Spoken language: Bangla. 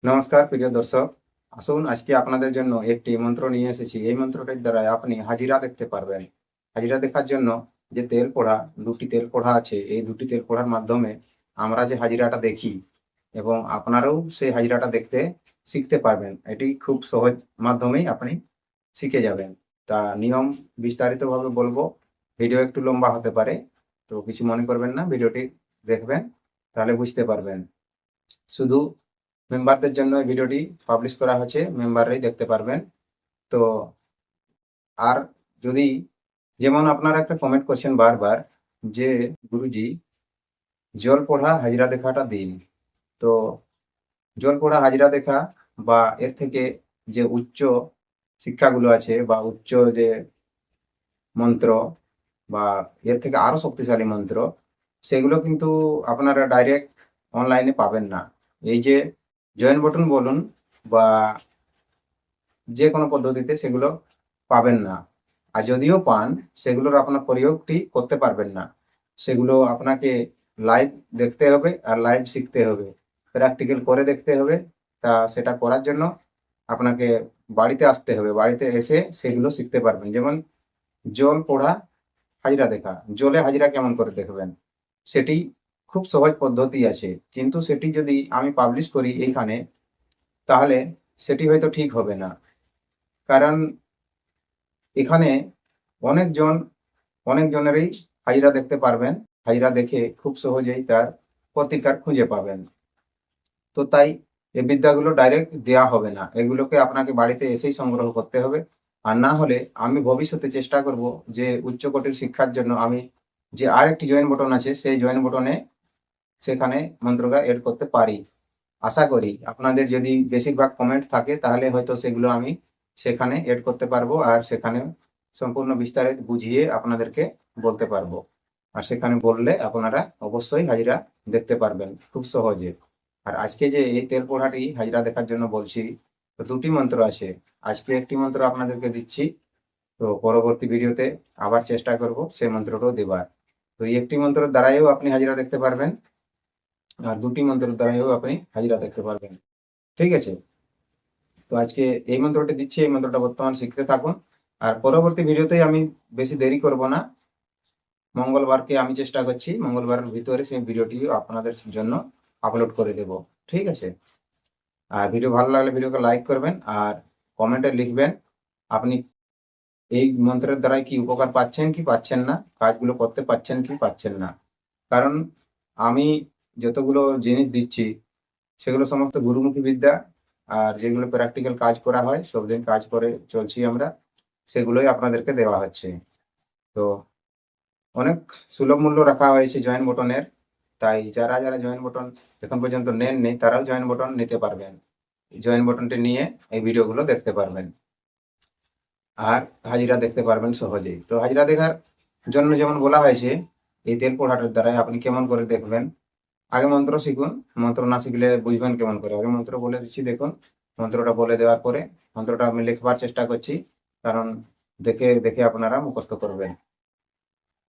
নমস্কার প্রিয় দর্শক, আসুন আজকে আপনাদের জন্য একটি মন্ত্র নিয়ে এসেছি। এই মন্ত্রটির দ্বারা আপনি হাজিরা দেখতে পারবেন। হাজিরা দেখার জন্য যে তেল পড়া, দুটি তেল পড়া আছে, এই দুটি তেল পড়ার মাধ্যমে আমরা যে হাজিরাটা দেখি এবং আপনারাও সেই হাজিরাটা দেখতে শিখতে পারবেন। এটি খুব সহজ মাধ্যমেই আপনি শিখে যাবেন। তা নিয়ম বিস্তারিতভাবে বলবো, ভিডিও একটু লম্বা হতে পারে, তো কিছু মনে করবেন না, ভিডিওটি দেখবেন তাহলে বুঝতে পারবেন। শুধু মেম্বারদের জন্য এই ভিডিওটি পাবলিশ করা হয়েছে, মেম্বাররাই দেখতে পারবেন। তো আর যদি যেমন আপনারা একটা কমেন্ট করছেন বারবার যে গুরুজি জল পড়া হাজিরা দেখাটা দিন। তো জল পড়া হাজিরা দেখা বা এর থেকে যে উচ্চ শিক্ষাগুলো আছে বা উচ্চ যে মন্ত্র বা এর থেকে আরো শক্তিশালী মন্ত্র, সেগুলো কিন্তু আপনারা ডাইরেক্ট অনলাইনে পাবেন না। এই যে জয়েন বাটন বলুন বা যে কোনো পদ্ধতিতে সেগুলো পাবেন না। আর যদিও পান, সেগুলোর আপনার প্রয়োগটি করতে পারবেন না। সেগুলো আপনাকে লাইভ দেখতে হবে আর লাইভ শিখতে হবে, প্র্যাকটিক্যাল করে দেখতে হবে। তা সেটা করার জন্য আপনাকে বাড়িতে আসতে হবে, বাড়িতে এসে সেগুলো শিখতে পারবেন। যেমন জল পড়া হাজিরা দেখা, জলে হাজিরা কেমন করে দেখবেন, সেটি খুব সহজ পদ্ধতি আছে, কিন্তু সেটি যদি আমি পাবলিশ করি এইখানে, তাহলে সেটি হয়তো ঠিক হবে না। কারণ এখানে অনেকজন অনেকজনেরই হাজিরা দেখতে পারবেন। হাজিরা দেখে খুব সহজেই তার প্রতিকার খুঁজে পাবেন। তো তাই এই বিদ্যাগুলো ডাইরেক্ট দেয়া হবে না, এগুলোকে আপনাকে বাড়িতে এসেই সংগ্রহ করতে হবে। আর না হলে আমি ভবিষ্যতে চেষ্টা করব যে উচ্চকোটির শিক্ষার জন্য আমি যে আরেকটি জয়েন বাটন আছে, সেই জয়েন বাটনে সেখানে মন্ত্রটা এড করতে পারি। আশা করি আপনাদের যদি বেশিরভাগ কমেন্ট থাকে তাহলে হয়তো সেগুলো আমি সেখানে এড করতে পারবো, আর সেখানে সম্পূর্ণ বিস্তারিত বুঝিয়ে আপনাদেরকে বলতে পারবো। আর সেখানে বললে আপনারা অবশ্যই হাজিরা দেখতে পারবেন খুব সহজে। আর আজকে যে এই তেল পোড়াটি হাজিরা দেখার জন্য বলছি, তো দুটি মন্ত্র আছে। আজকে একটি মন্ত্র আপনাদেরকে দিচ্ছি, তো পরবর্তী ভিডিওতে আবার চেষ্টা করব সেই মন্ত্রটাও দেবার। তো এই একটি মন্ত্রের দ্বারাইও আপনি হাজিরা দেখতে পারবেন, আর দুটি মন্ত্রের দ্বারাইও আপনি হাজিরা দেখতে পারবেন। ঠিক আছে? তো আজকে এই মন্ত্রটি দিচ্ছি, এই মন্ত্রটা বর্তমান শিখতে থাকুন। আর পরবর্তী ভিডিওতেই আমি বেশি দেরি করব না, মঙ্গলবারকে আমি চেষ্টা করছি মঙ্গলবারের ভিতরে সেই ভিডিওটি আপনাদের জন্য আপলোড করে দেব। ঠিক আছে? আর ভিডিও ভালো লাগলে ভিডিওকে লাইক করবেন আর কমেন্টে লিখবেন আপনি এই মন্ত্রের দ্বারাই কি উপকার পাচ্ছেন কি পাচ্ছেন না, কাজগুলো করতে পারছেন কি পাচ্ছেন না। কারণ আমি যতগুলো জিনিস দিচ্ছি সেগুলো সমস্ত গুরুমুখী বিদ্যা, আর যেগুলো প্র্যাকটিক্যাল কাজ করা হয়, সবদিন কাজ করে চলছি আমরা, সেগুলোই আপনাদেরকে দেওয়া হচ্ছে। তো অনেক সুলভ মূল্য রাখা হয়েছে জয়েন বটনের, তাই যারা যারা জয়েন বটন এখন পর্যন্ত নেননি তারাও জয়েন বটন নিতে পারবেন। জয়েন বটনটি নিয়ে এই ভিডিওগুলো দেখতে পারবেন আর হাজিরা দেখতে পারবেন সহজেই। তো হাজিরা দেখার জন্য যেমন বলা হয়েছে, এই তেল পোড়াটার দ্বারাই আপনি কেমন করে দেখবেন। আগে মন্ত্র শিখুন, মন্ত্র না শিখলে বুঝবেন কেমন করে। আগে মন্ত্র বলে দিচ্ছি, দেখুন। মন্ত্রটা বলে দেওয়ার পরে মন্ত্রটা আমি লিখবার চেষ্টা করছি, কারণ দেখে দেখে আপনারা মুখস্থ করবেন।